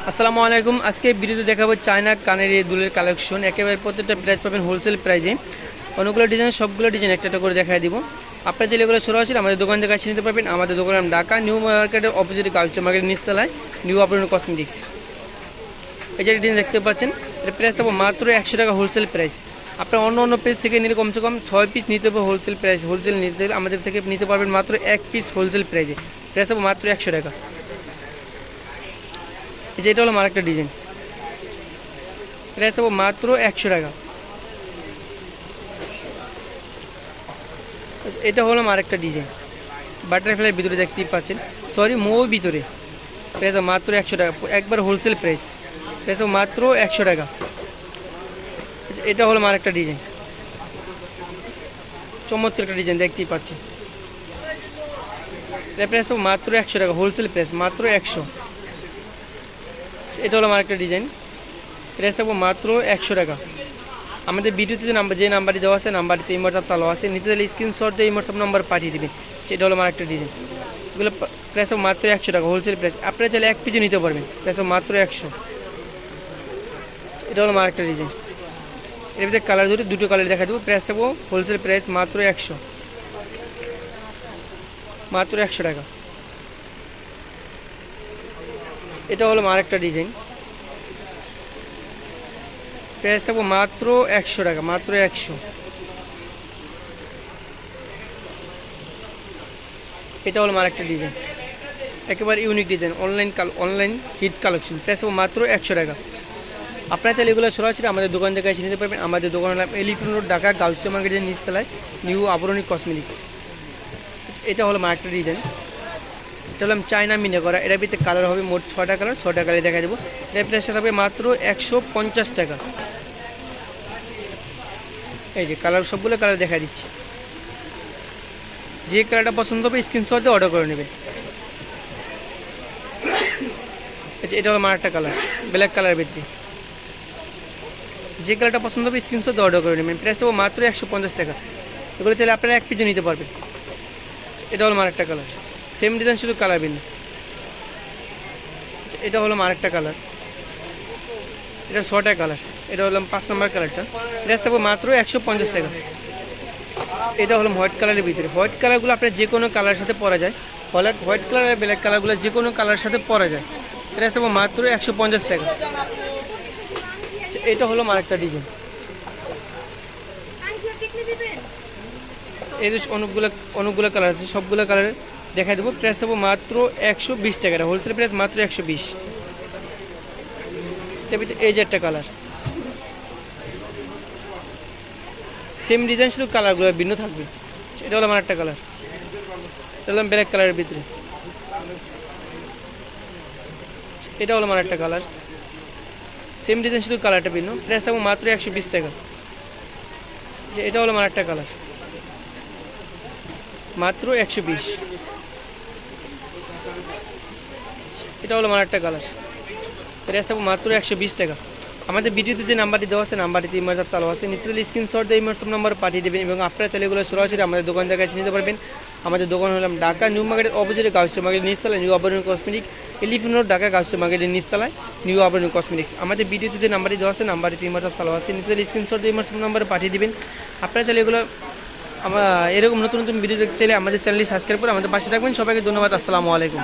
আসসালামু আলাইকুম। আজকে ভিডিওতে দেখাবো চায়না কানের এই দুলের কালেকশন। একেবারে প্রত্যেকটা প্রাইস পাবেন হোলসেল প্রাইসে। অনেকগুলো ডিজাইন, সবগুলো ডিজাইন একটা করে দেখাই দিব। আপনারা চাইলে এগুলো সরাসরি আমাদের দোকান থেকে কাছে নিতে পারবেন। আমাদের দোকানের নাম ঢাকা নিউ মার্কেটের অপোজিটে গাউচা মার্কেটের নিচতলায় নিউ অপরন কসমেটিক্স। এই যে ডিজাইন দেখতে পাচ্ছেন, এর প্রাইস থাকবে মাত্র 100 টাকা হোলসেল প্রাইস। আপনার অন্য পেজ থেকে নিলে কমসে কম 6 পিস নিতে হবে হোলসেল প্রাইস। হোলসেল নিতে হলে আমাদের থেকে নিতে পারবেন মাত্র 1 পিস হোলসেল প্রাইসে। প্রাইস থাকবে মাত্র 100 টাকা। এই যে এটা হলো আরেকটা ডিজাইন, প্রাইস থাকবে মাত্র 100 টাকা। এটা হলো আরেকটা ডিজাইন, বাটারফ্লাইয়ের ভিতরে দেখতেই পাচ্ছেন, সরি মৌ ভিতরে। প্রাইস মাত্র 100 টাকা, একবার হোলসেল প্রাইস। প্রাইস মাত্র 100 টাকা। এটা হলো আরেকটা ডিজাইন, চমৎকার একটা ডিজাইন দেখতেই পাচ্ছেন। এর প্রাইস তো মাত্র 100 টাকা হোলসেল প্রাইস, মাত্র 100। এটা হলো আরেকটা ডিজাইন, প্রাইস থাকবো মাত্র 100 টাকা। আমাদের ভিডিওতে যে নাম্বারটি দেওয়া আছে, নাম্বারটিতে এই হোয়াটসঅ্যাপ চালু আছে, নিতে চাইলে স্ক্রিনশট দিয়ে এই হোয়াটসঅ্যাপ নাম্বার পাঠিয়ে দেবেন। সেটা হলো আরেকটা ডিজাইন। এগুলো প্রাইস মাত্র 100 টাকা হোলসেল প্রাইস। আপনারা চাইলে 1 পিসে নিতে পারবেন, প্রাইস মাত্র 100। এটা হলো আরেকটা ডিজাইন, এর ভিতরে কালার দুটো কালার দেখা দেবো। প্রাইস থাকবো হোলসেল প্রাইস মাত্র 100, মাত্র 100 টাকা। এটা হলো আরেকটা ডিজাইন, প্রাইস থাকবো মাত্র 100 টাকা, মাত্র 100। এটা হলো আরেকটা ডিজাইন, একেবারে unique design, online hit collection. Price থাকবো মাত্র 100 টাকা। আপনারা চাইলে এগুলো সরাসরি আমাদের দোকান থেকে এসে নিতে পারবেন। আমাদের দোকানের নাম এলিফ্যান্ট রোড, ঢাকা গাউচা মার্কেটের নিচতলায় নিউ আবরণী কসমেটিক্স। এটা হলো আরেকটা ডিজাইন, এটা হলাম চায়না মিনে করা। এটার ভিতরে কালার হবে মোট 6টা কালার, 6টা কালার দেখা দেবো। এর প্রাইসটা থাকবে মাত্র 150 টাকা। এই যে কালার, সবগুলো কালার দেখা দিচ্ছি। যে কালারটা পছন্দ হবে স্ক্রিনশট দিয়ে অর্ডার করে নেবেন। আচ্ছা, এটা হলো আরেকটা কালার, ব্ল্যাক কালারের ভিতরে। যে কালারটা পছন্দ হবে স্ক্রিনশট দিয়ে অর্ডার করে নেবেন। প্রাইস দেবো মাত্র 150 টাকা। এগুলো চাইলে আপনারা 1 পিসে নিতে পারবেন। এটা হলো আরেকটা কালার, সেম ডিজাইন, শুধু কালার ভিন্ন। এটা হলো আরেকটা কালার, এটা 6টা কালার। এটা হলো 5 নম্বর কালারটা। প্রাইস দেবো মাত্র 150 টাকা। এটা হলো হোয়াইট কালারের ভিতরে। হোয়াইট কালারগুলো আপনার যে কোনো কালারের সাথে পরা যায়। হোয়াইট কালার আর ব্ল্যাক কালারগুলো যে কোনো কালারের সাথে পরা যায়। প্রাইস দেবো মাত্র 150 টাকা। এটা হলো আরেকটা ডিজাইন, এই অনেকগুলো কালার আছে, সবগুলো কালার দেখা দেবো। প্রাইস দেবো মাত্র 120 টাকা, হোলসেল প্রাইস মাত্র 120। এই যে একটা কালার, সেম ডিজাইন, শুধু কালারগুলো ভিন্ন থাকবে। এটা হলো আরেকটা কালার, এটা হলো ব্ল্যাক কালারের ভিতরে। এটা হলো আরেকটা কালার, সেম ডিজাইন, শুধু কালারটা ভিন্ন। প্রাইস থাকবো মাত্র 120 টাকা। এটা হলো আরেকটা কালার, মাত্র 120। এটা হলো আরেকটা কালার, প্রাইস থাকবো মাত্র 120 টাকা। আমাদের ভিডিওতে যে নাম্বারটি দেওয়া আছে, নাম্বারটিতে হোয়াটসঅ্যাপ চালু আছে, নিতে চাইলে স্ক্রিনশট দিয়ে হোয়াটসঅ্যাপ নাম্বার পাঠিয়ে দেবেন। এবং আপনারা চাইলে এগুলো সরাসরি আমাদের দোকান থেকে এসে নিতে পারবেন। আমাদের দোকান হলাম ঢাকা নিউ মার্কেটের অপোজিটে গাউচা মার্কেটের নিচতলায় নিউ আবরণ কসমেটিক, এলিফ্যান্ট রোড, ঢাকা গাউচা মার্কেটের নিচতলায় নিউ আবরণ কসমেটিক্স। আমাদের ভিডিওতে যে নাম্বারটি দেওয়া আছে, নাম্বারটিতে হোয়াটসঅ্যাপ চালু আছে, নিতে চাইলে স্ক্রিনশট দিয়ে হোয়াটসঅ্যাপ নাম্বার পাঠিয়ে দেবেন। আপনারা চাইলে এগুলো এরকম নতুন নতুন ভিডিও দেখতে চাইলে আমাদের চ্যানেলটি সাবস্ক্রাইব করে আমাদের পাশে থাকবেন। সবাইকে ধন্যবাদ। আসসালামু আলাইকুম।